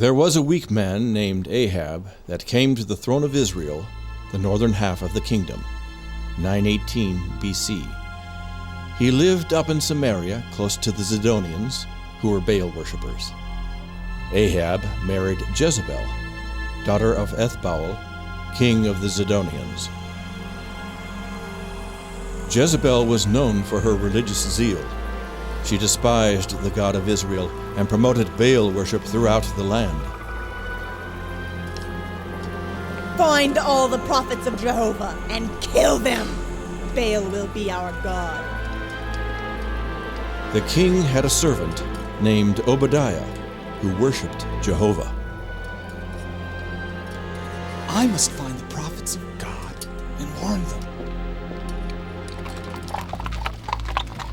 There was a weak man named Ahab that came to the throne of Israel, the northern half of the kingdom, 918 BC. He lived up in Samaria, close to the Zidonians, who were Baal worshippers. Ahab married Jezebel, daughter of Ethbaal, king of the Zidonians. Jezebel was known for her religious zeal. She despised the God of Israel and promoted Baal worship throughout the land. Find all the prophets of Jehovah and kill them. Baal will be our God. The king had a servant named Obadiah who worshipped Jehovah. I must find the prophets of God and warn them.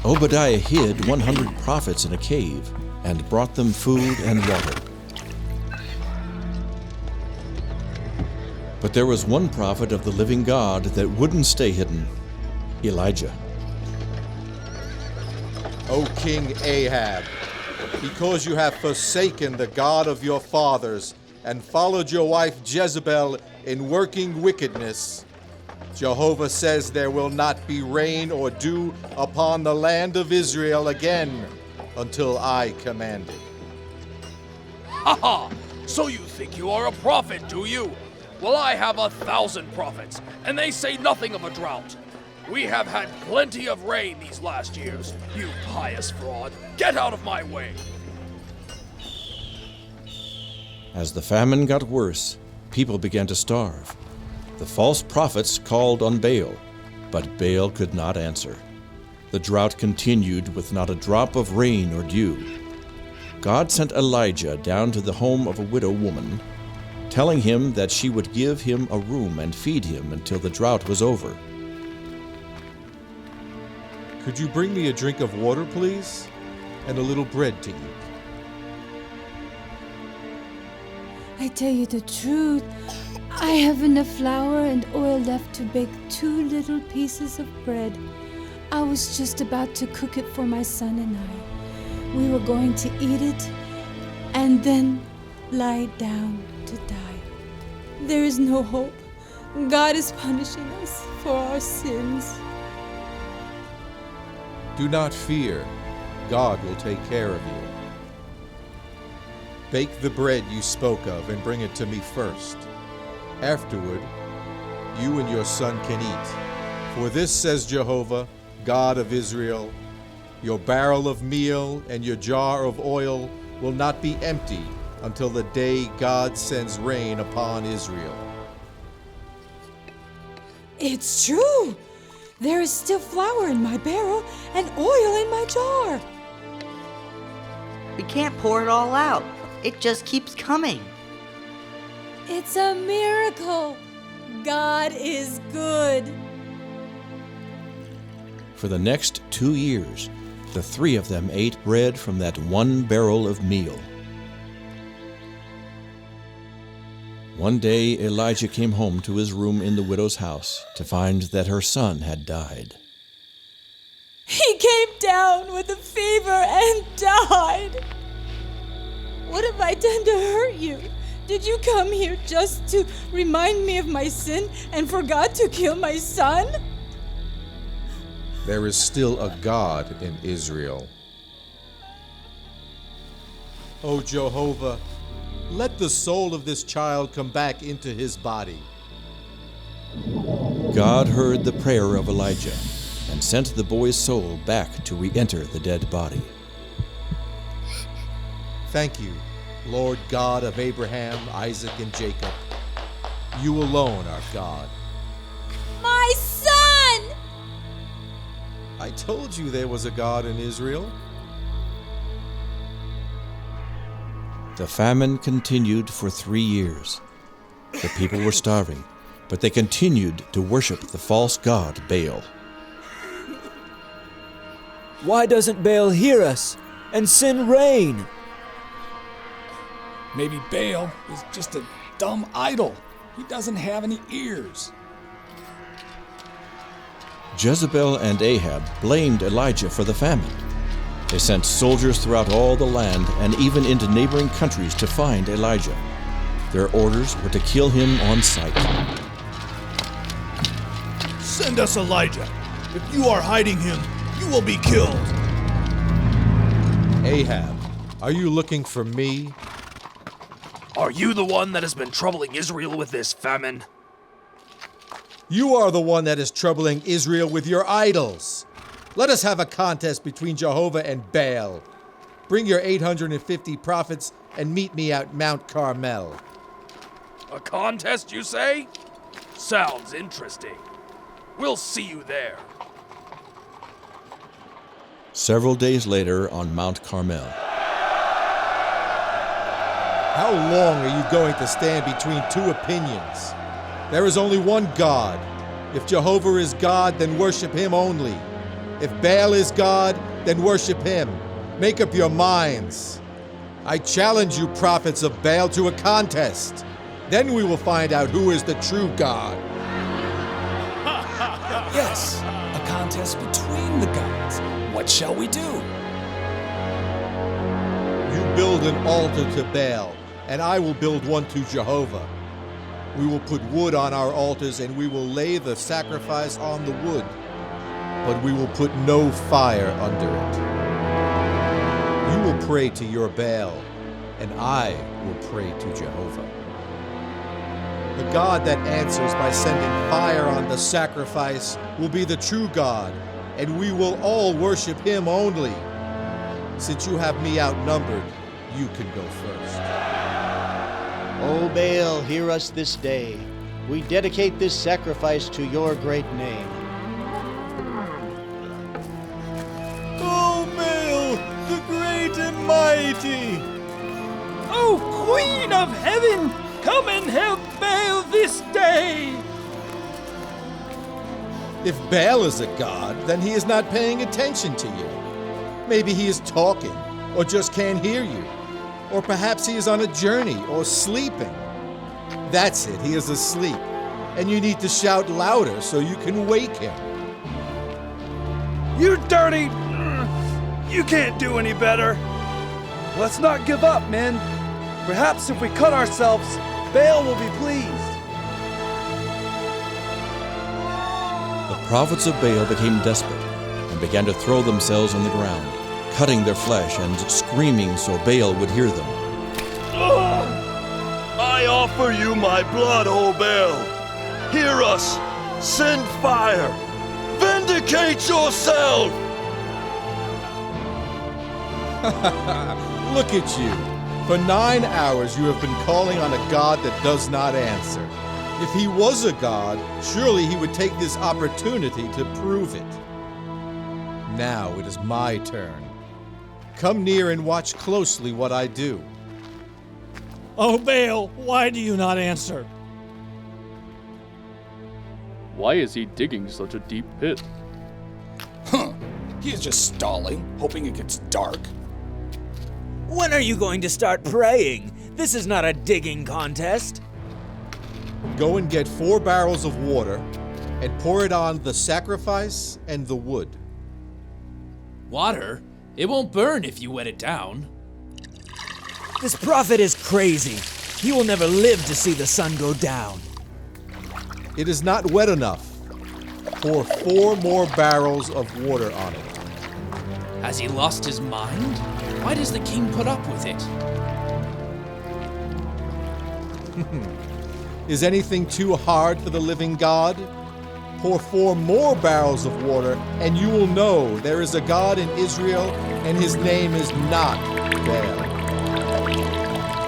Obadiah hid 100 prophets in a cave and brought them food and water. But there was one prophet of the living God that wouldn't stay hidden, Elijah. O King Ahab, because you have forsaken the God of your fathers and followed your wife Jezebel in working wickedness, Jehovah says there will not be rain or dew upon the land of Israel again until I command it. Ha ha! So you think you are a prophet, do you? Well, I have 1,000 prophets, and they say nothing of a drought. We have had plenty of rain these last years. You pious fraud, get out of my way! As the famine got worse, people began to starve. The false prophets called on Baal, but Baal could not answer. The drought continued with not a drop of rain or dew. God sent Elijah down to the home of a widow woman, telling him that she would give him a room and feed him until the drought was over. Could you bring me a drink of water, please, and a little bread to eat? I tell you the truth, I have enough flour and oil left to bake 2 little pieces of bread. I was just about to cook it for my son and I. We were going to eat it and then lie down to die. There is no hope. God is punishing us for our sins. Do not fear. God will take care of you. Bake the bread you spoke of and bring it to me first. Afterward, you and your son can eat. For this says Jehovah, God of Israel, your barrel of meal and your jar of oil will not be empty until the day God sends rain upon Israel. It's true. There is still flour in my barrel and oil in my jar. We can't pour it all out. It just keeps coming. It's a miracle. God is good. For the next 2 years, the 3 of them ate bread from that 1 barrel of meal. One day, Elijah came home to his room in the widow's house to find that her son had died. He came down with a fever and died. What have I done to hurt you? Did you come here just to remind me of my sin and forgot to kill my son? There is still a God in Israel. O Jehovah, let the soul of this child come back into his body. God heard the prayer of Elijah and sent the boy's soul back to re-enter the dead body. Thank you, Lord God of Abraham, Isaac, and Jacob. You alone are God. My son! I told you there was a God in Israel. The famine continued for 3 years. The people were starving, but they continued to worship the false god Baal. Why doesn't Baal hear us and send rain? Maybe Baal is just a dumb idol. He doesn't have any ears. Jezebel and Ahab blamed Elijah for the famine. They sent soldiers throughout all the land and even into neighboring countries to find Elijah. Their orders were to kill him on sight. Send us Elijah. If you are hiding him, you will be killed. Ahab, are you looking for me? Are you the one that has been troubling Israel with this famine? You are the one that is troubling Israel with your idols. Let us have a contest between Jehovah and Baal. Bring your 850 prophets and meet me at Mount Carmel. A contest, you say? Sounds interesting. We'll see you there. Several days later on Mount Carmel. How long are you going to stand between two opinions? There is only one God. If Jehovah is God, then worship him only. If Baal is God, then worship him. Make up your minds. I challenge you, prophets of Baal, to a contest. Then we will find out who is the true God. Yes, a contest between the gods. What shall we do? You build an altar to Baal, and I will build one to Jehovah. We will put wood on our altars, and we will lay the sacrifice on the wood, but we will put no fire under it. You will pray to your Baal, and I will pray to Jehovah. The God that answers by sending fire on the sacrifice will be the true God, and we will all worship him only. Since you have me outnumbered, you can go first. O Baal, hear us this day. We dedicate this sacrifice to your great name. O Baal, the great and mighty! Oh, Queen of Heaven, come and help Baal this day! If Baal is a god, then he is not paying attention to you. Maybe he is talking, or just can't hear you. Or perhaps he is on a journey, or sleeping. That's it, he is asleep. And you need to shout louder so you can wake him. You dirty... You can't do any better. Let's not give up, men. Perhaps if we cut ourselves, Baal will be pleased. The prophets of Baal became desperate and began to throw themselves on the ground, cutting their flesh and screaming so Baal would hear them. I offer you my blood, O Baal. Hear us. Send fire. Vindicate yourself. Look at you. For 9 hours you have been calling on a God that does not answer. If he was a God, surely he would take this opportunity to prove it. Now it is my turn. Come near and watch closely what I do. O Baal, why do you not answer? Why is he digging such a deep pit? Huh. He is just stalling, hoping it gets dark. When are you going to start praying? This is not a digging contest. Go and get 4 barrels of water and pour it on the sacrifice and the wood. Water? It won't burn if you wet it down. This prophet is crazy. He will never live to see the sun go down. It is not wet enough. Pour 4 more barrels of water on it. Has he lost his mind? Why does the king put up with it? Is anything too hard for the living God? Pour 4 more barrels of water, and you will know there is a God in Israel, and his name is not Baal.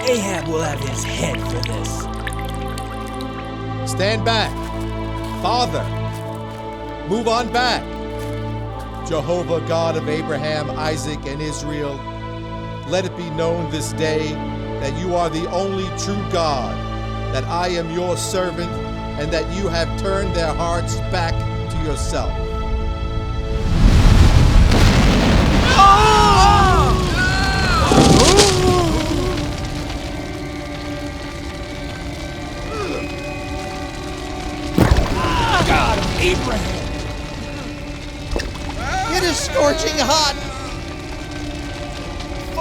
Ahab will have his head for this. Stand back. Father, move on back. Jehovah, God of Abraham, Isaac, and Israel, let it be known this day that you are the only true God, that I am your servant, and that you have turned their hearts back to yourself. God of Abraham! It is scorching hot!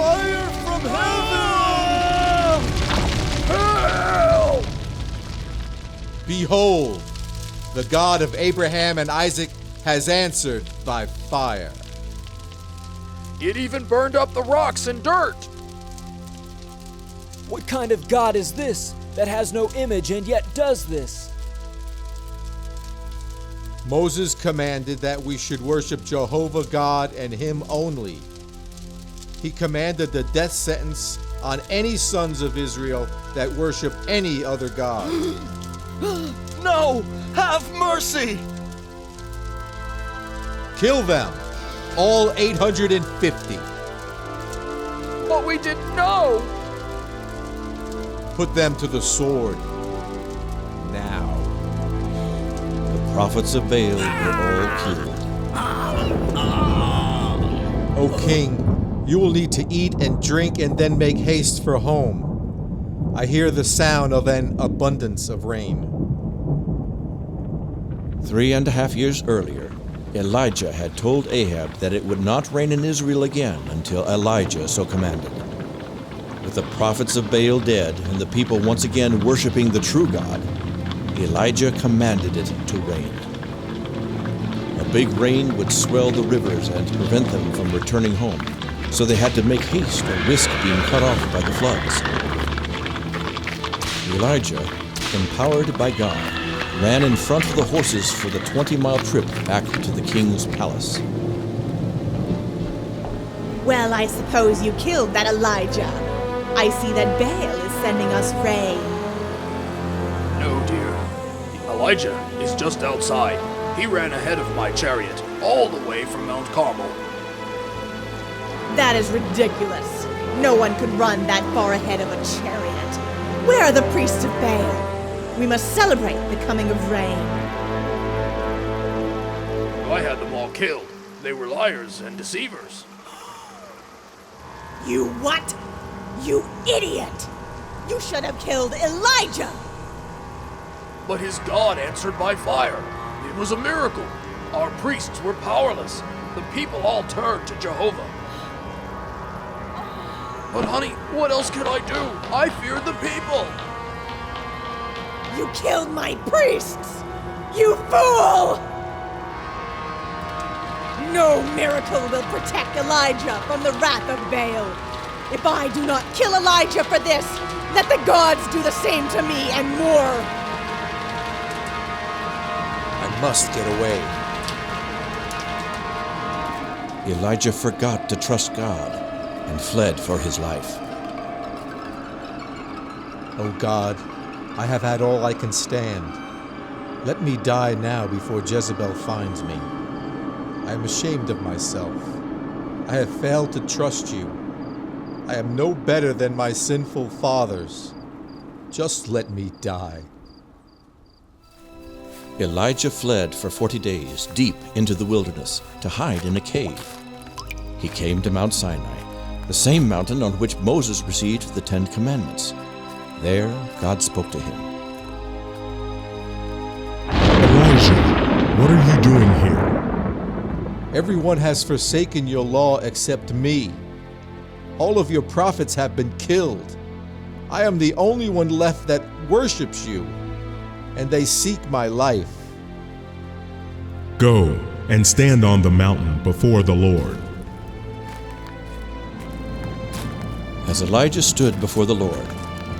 Fire from heaven! Help! Behold, the God of Abraham and Isaac has answered by fire. It even burned up the rocks and dirt. What kind of God is this that has no image and yet does this? Moses commanded that we should worship Jehovah God and Him only. He commanded the death sentence on any sons of Israel that worship any other god. No! Have mercy! Kill them, all 850. But we didn't know. Put them to the sword now. The prophets of Baal were all killed. O king, you will need to eat and drink and then make haste for home. I hear the sound of an abundance of rain. 3.5 years earlier, Elijah had told Ahab that it would not rain in Israel again until Elijah so commanded. With the prophets of Baal dead and the people once again worshiping the true God, Elijah commanded it to rain. A big rain would swell the rivers and prevent them from returning home, so they had to make haste or risk being cut off by the floods. Elijah, empowered by God, ran in front of the horses for the 20-mile trip back to the king's palace. Well, I suppose you killed that Elijah. I see that Baal is sending us rain. No, dear. Elijah is just outside. He ran ahead of my chariot, all the way from Mount Carmel. That is ridiculous. No one could run that far ahead of a chariot. Where are the priests of Baal? We must celebrate the coming of rain. I had them all killed. They were liars and deceivers. You what? You idiot! You should have killed Elijah! But his God answered by fire. It was a miracle. Our priests were powerless. The people all turned to Jehovah. But honey, what else can I do? I feared the people. You killed my priests! You fool! No miracle will protect Elijah from the wrath of Baal. If I do not kill Elijah for this, let the gods do the same to me and more. I must get away. Elijah forgot to trust God and fled for his life. O God, I have had all I can stand. Let me die now before Jezebel finds me. I am ashamed of myself. I have failed to trust you. I am no better than my sinful fathers. Just let me die. Elijah fled for 40 days deep into the wilderness to hide in a cave. He came to Mount Sinai, the same mountain on which Moses received the 10 Commandments. There, God spoke to him. Elijah, what are you doing here? Everyone has forsaken your law except me. All of your prophets have been killed. I am the only one left that worships you, and they seek my life. Go and stand on the mountain before the Lord. As Elijah stood before the Lord,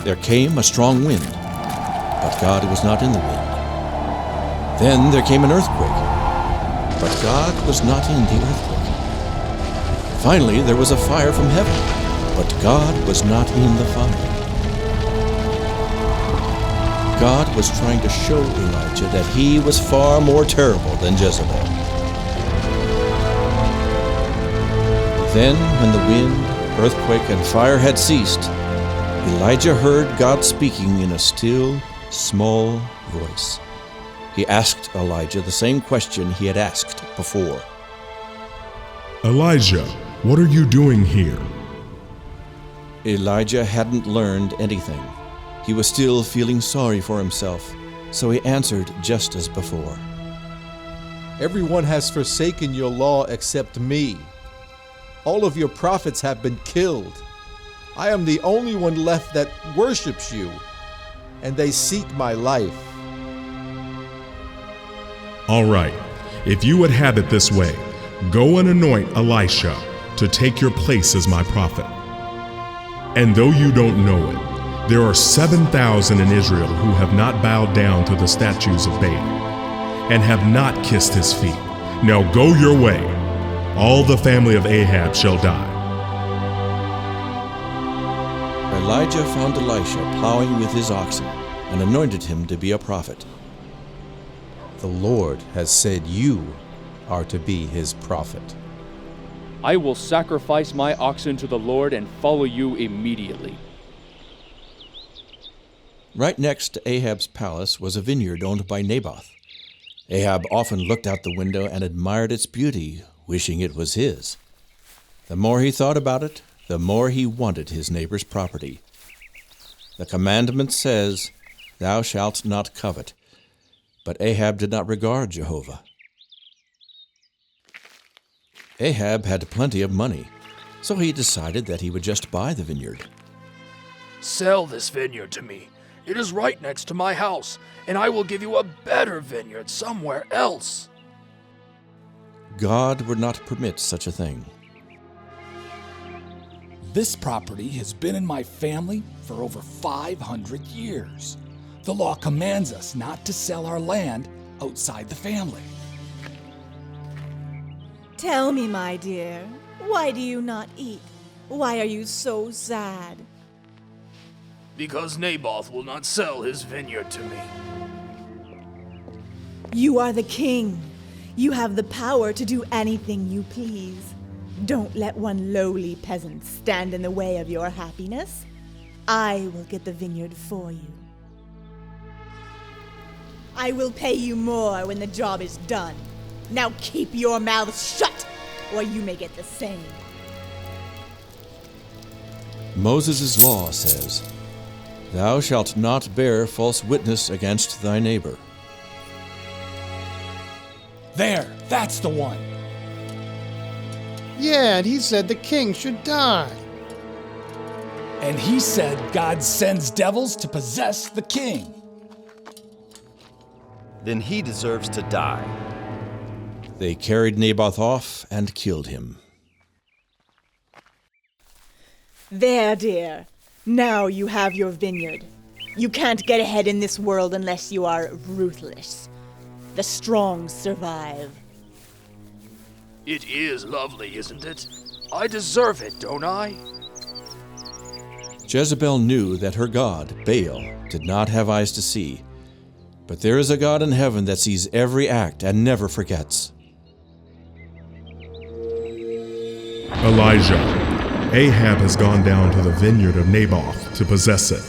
there came a strong wind, but God was not in the wind. Then there came an earthquake, but God was not in the earthquake. Finally, there was a fire from heaven, but God was not in the fire. God was trying to show Elijah that he was far more terrible than Jezebel. Then, when the wind, earthquake, and fire had ceased, Elijah heard God speaking in a still, small voice. He asked Elijah the same question he had asked before. Elijah, what are you doing here? Elijah hadn't learned anything. He was still feeling sorry for himself, so he answered just as before. Everyone has forsaken your law except me. All of your prophets have been killed. I am the only one left that worships you, and they seek my life. All right, if you would have it this way, go and anoint Elisha to take your place as my prophet. And though you don't know it, there are 7,000 in Israel who have not bowed down to the statues of Baal and have not kissed his feet. Now go your way. All the family of Ahab shall die. Elijah found Elisha plowing with his oxen and anointed him to be a prophet. The Lord has said you are to be his prophet. I will sacrifice my oxen to the Lord and follow you immediately. Right next to Ahab's palace was a vineyard owned by Nabal. Ahab often looked out the window and admired its beauty, wishing it was his. The more he thought about it, the more he wanted his neighbor's property. The commandment says, "Thou shalt not covet." But Ahab did not regard Jehovah. Ahab had plenty of money, so he decided that he would just buy the vineyard. Sell this vineyard to me. It is right next to my house, and I will give you a better vineyard somewhere else. God would not permit such a thing. This property has been in my family for over 500 years. The law commands us not to sell our land outside the family. Tell me, my dear, why do you not eat? Why are you so sad? Because Naboth will not sell his vineyard to me. You are the king. You have the power to do anything you please. Don't let one lowly peasant stand in the way of your happiness. I will get the vineyard for you. I will pay you more when the job is done. Now keep your mouths shut, or you may get the same. Moses' law says, "Thou shalt not bear false witness against thy neighbor." There, that's the one. Yeah, and he said the king should die. And he said God sends devils to possess the king. Then he deserves to die. They carried Naboth off and killed him. There, dear. Now you have your vineyard. You can't get ahead in this world unless you are ruthless. The strong survive. It is lovely, isn't it? I deserve it, don't I? Jezebel knew that her god, Baal, did not have eyes to see. But there is a God in heaven that sees every act and never forgets. Elijah, Ahab has gone down to the vineyard of Naboth to possess it.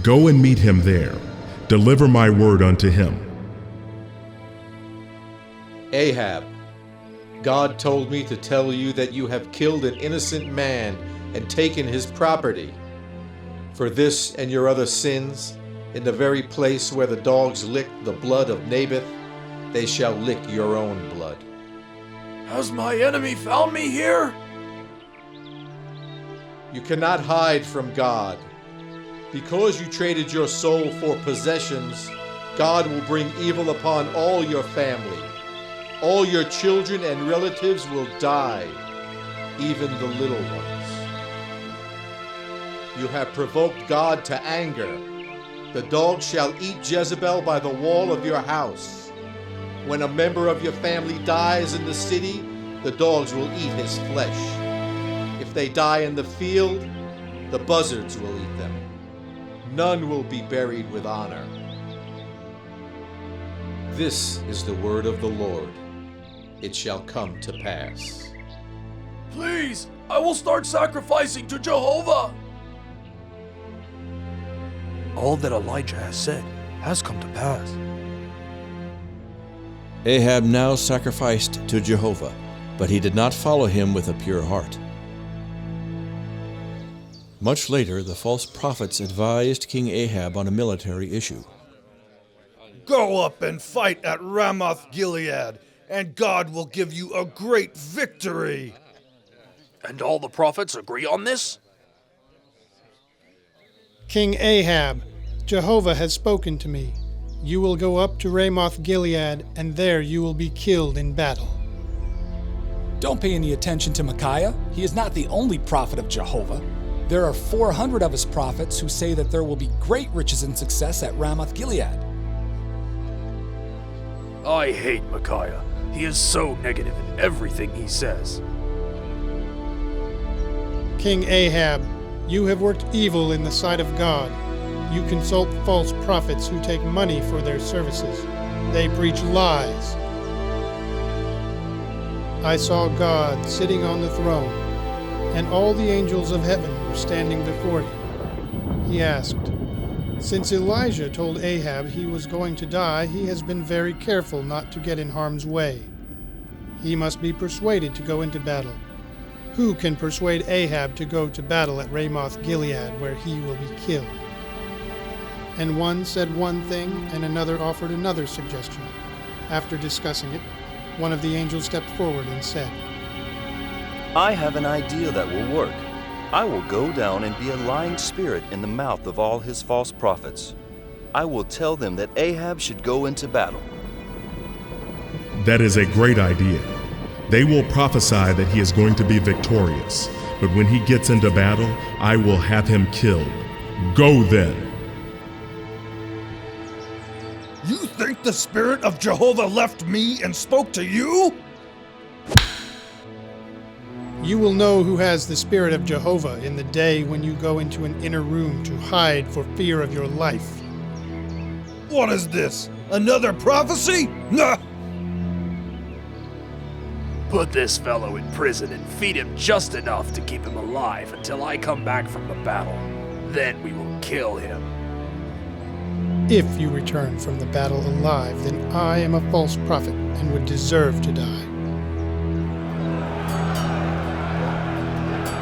Go and meet him there. Deliver my word unto him. Ahab, God told me to tell you that you have killed an innocent man and taken his property. For this and your other sins, in the very place where the dogs licked the blood of Naboth, they shall lick your own blood. Has my enemy found me here? You cannot hide from God. Because you traded your soul for possessions, God will bring evil upon all your family. All your children and relatives will die, even the little ones. You have provoked God to anger. The dogs shall eat Jezebel by the wall of your house. When a member of your family dies in the city, the dogs will eat his flesh. If they die in the field, the buzzards will eat them. None will be buried with honor. This is the word of the Lord. It shall come to pass. Please, I will start sacrificing to Jehovah. All that Elijah has said has come to pass. Ahab now sacrificed to Jehovah, but he did not follow him with a pure heart. Much later, the false prophets advised King Ahab on a military issue. Go up and fight at Ramoth Gilead, and God will give you a great victory. And all the prophets agree on this? King Ahab, Jehovah has spoken to me. You will go up to Ramoth-Gilead, and there you will be killed in battle. Don't pay any attention to Micaiah. He is not the only prophet of Jehovah. There are 400 of his prophets who say that there will be great riches and success at Ramoth-Gilead. I hate Micaiah. He is so negative in everything he says. King Ahab, you have worked evil in the sight of God. You consult false prophets who take money for their services. They preach lies. I saw God sitting on the throne, and all the angels of heaven were standing before him. He asked, "Since Elijah told Ahab he was going to die, he has been very careful not to get in harm's way. He must be persuaded to go into battle. Who can persuade Ahab to go to battle at Ramoth-Gilead, where he will be killed?" And one said one thing, and another offered another suggestion. After discussing it, one of the angels stepped forward and said, I have an idea that will work. I will go down and be a lying spirit in the mouth of all his false prophets. I will tell them that Ahab should go into battle. That is a great idea. They will prophesy that he is going to be victorious, but when he gets into battle, I will have him killed. Go then. You think the Spirit of Jehovah left me and spoke to you? You will know who has the Spirit of Jehovah in the day when you go into an inner room to hide for fear of your life. What is this? Another prophecy? Nah! Put this fellow in prison and feed him just enough to keep him alive until I come back from the battle. Then we will kill him. If you return from the battle alive, then I am a false prophet and would deserve to die.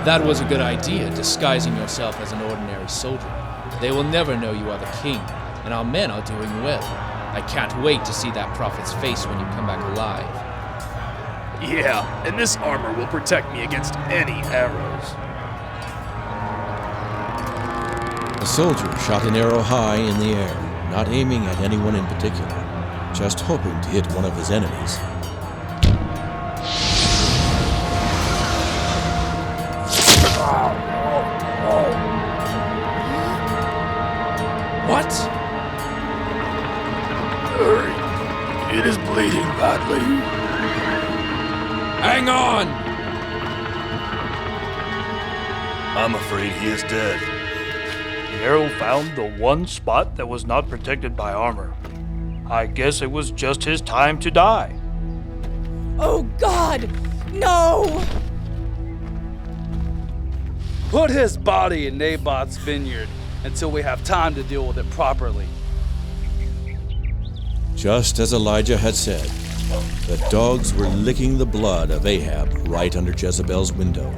That was a good idea, disguising yourself as an ordinary soldier. They will never know you are the king, and our men are doing well. I can't wait to see that prophet's face when you come back alive. Yeah, and this armor will protect me against any arrows. The soldier shot an arrow high in the air, not aiming at anyone in particular, just hoping to hit one of his enemies. What? Hurry. It is bleeding badly. Hang on! I'm afraid he is dead. The arrow found the one spot that was not protected by armor. I guess it was just his time to die. Oh God! No! Put his body in Naboth's vineyard until we have time to deal with it properly. Just as Elijah had said, the dogs were licking the blood of Ahab right under Jezebel's window.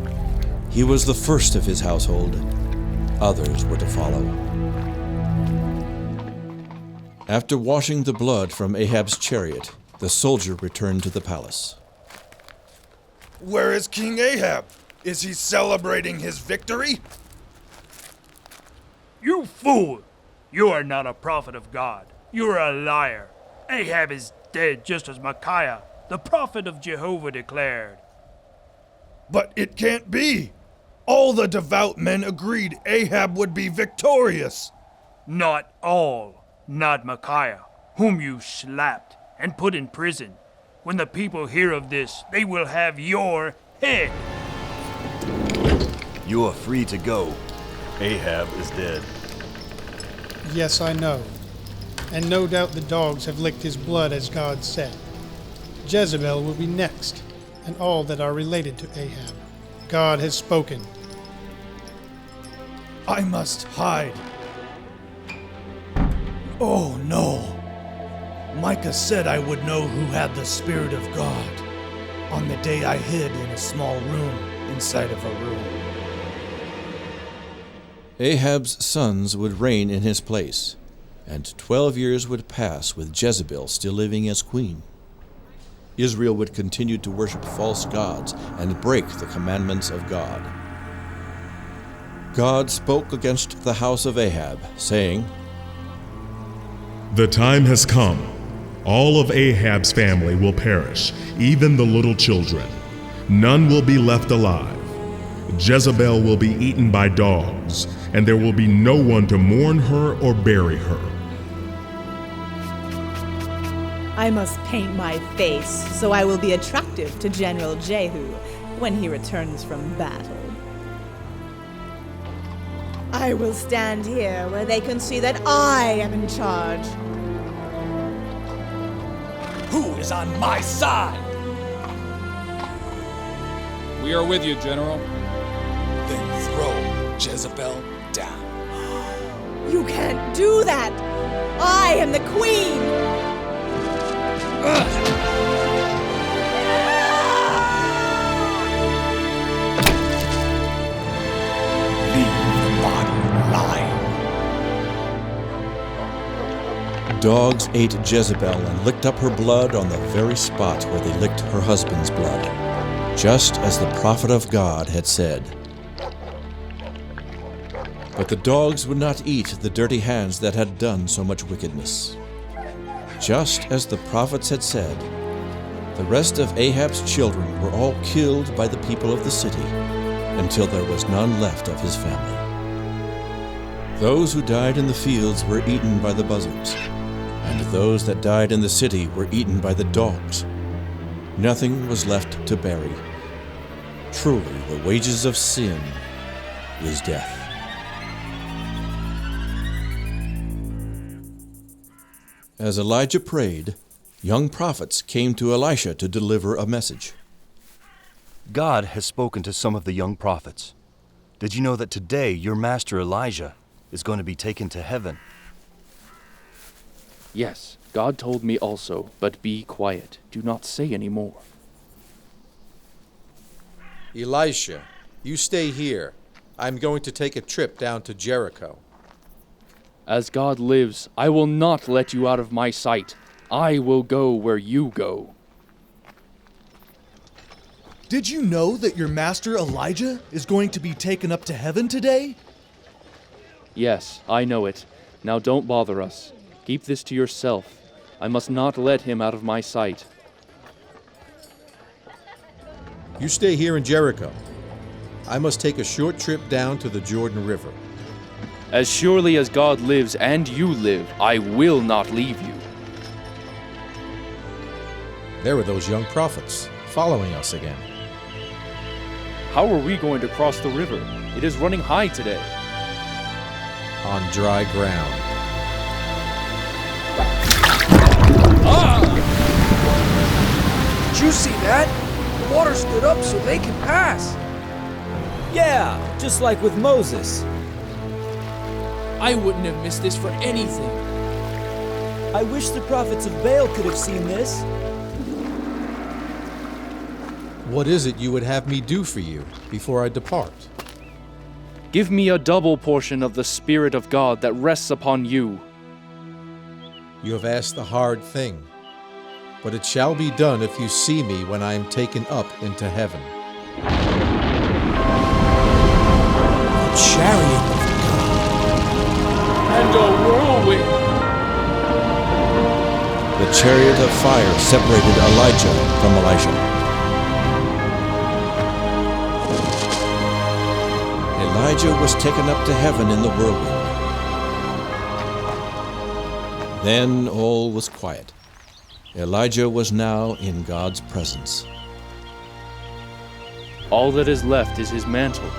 He was the first of his household. Others were to follow. After washing the blood from Ahab's chariot, the soldier returned to the palace. Where is King Ahab? Is he celebrating his victory? You fool! You are not a prophet of God. You are a liar. Ahab is dead just as Micaiah, the prophet of Jehovah, declared. But it can't be. All the devout men agreed Ahab would be victorious. Not all. Not Micaiah, whom you slapped and put in prison. When the people hear of this, they will have your head. You are free to go. Ahab is dead. Yes, I know. And no doubt the dogs have licked his blood as God said. Jezebel will be next, and all that are related to Ahab. God has spoken. I must hide. Oh no. Micah said I would know who had the Spirit of God on the day I hid in a small room inside of a room. Ahab's sons would reign in his place, and 12 years would pass with Jezebel still living as queen. Israel would continue to worship false gods and break the commandments of God. God spoke against the house of Ahab, saying, "The time has come. All of Ahab's family will perish, even the little children. None will be left alive. Jezebel will be eaten by dogs, and there will be no one to mourn her or bury her." I must paint my face so I will be attractive to General Jehu when he returns from battle. I will stand here where they can see that I am in charge. Who is on my side? We are with you, General. Then throw Jezebel down. You can't do that! I am the queen! Leave the body lying. Dogs ate Jezebel and licked up her blood on the very spot where they licked her husband's blood, just as the prophet of God had said. But the dogs would not eat the dirty hands that had done so much wickedness. Just as the prophets had said, the rest of Ahab's children were all killed by the people of the city until there was none left of his family. Those who died in the fields were eaten by the buzzards, and those that died in the city were eaten by the dogs. Nothing was left to bury. Truly, the wages of sin is death. As Elijah prayed, young prophets came to Elisha to deliver a message. God has spoken to some of the young prophets. Did you know that today your master Elijah is going to be taken to heaven? Yes, God told me also, but be quiet. Do not say any more. Elisha, you stay here. I'm going to take a trip down to Jericho. As God lives, I will not let you out of my sight. I will go where you go. Did you know that your master Elijah is going to be taken up to heaven today? Yes, I know it. Now don't bother us. Keep this to yourself. I must not let him out of my sight. You stay here in Jericho. I must take a short trip down to the Jordan River. As surely as God lives and you live, I will not leave you. There were those young prophets following us again. How are we going to cross the river? It is running high today. On dry ground. Did you see that? The water stood up so they can pass. Yeah, just like with Moses. I wouldn't have missed this for anything. I wish the prophets of Baal could have seen this. What is it you would have me do for you before I depart? Give me a double portion of the Spirit of God that rests upon you. You have asked a hard thing, but it shall be done if you see me when I am taken up into heaven. The chariot of God. And a whirlwind. The chariot of fire separated Elijah from Elisha. Elijah was taken up to heaven in the whirlwind. Then all was quiet. Elijah was now in God's presence. All that is left is his mantle.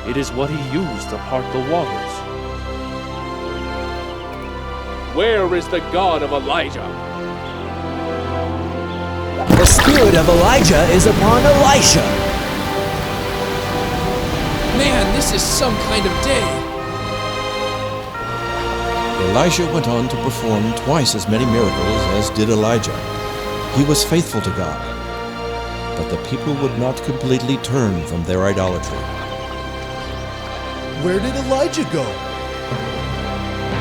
It is what he used to part the waters. Where is the God of Elijah? The spirit of Elijah is upon Elisha. Man, this is some kind of day. Elisha went on to perform twice as many miracles as did Elijah. He was faithful to God, but the people would not completely turn from their idolatry. Where did Elijah go?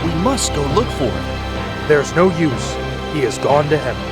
We must go look for him. There's no use. He has gone to heaven.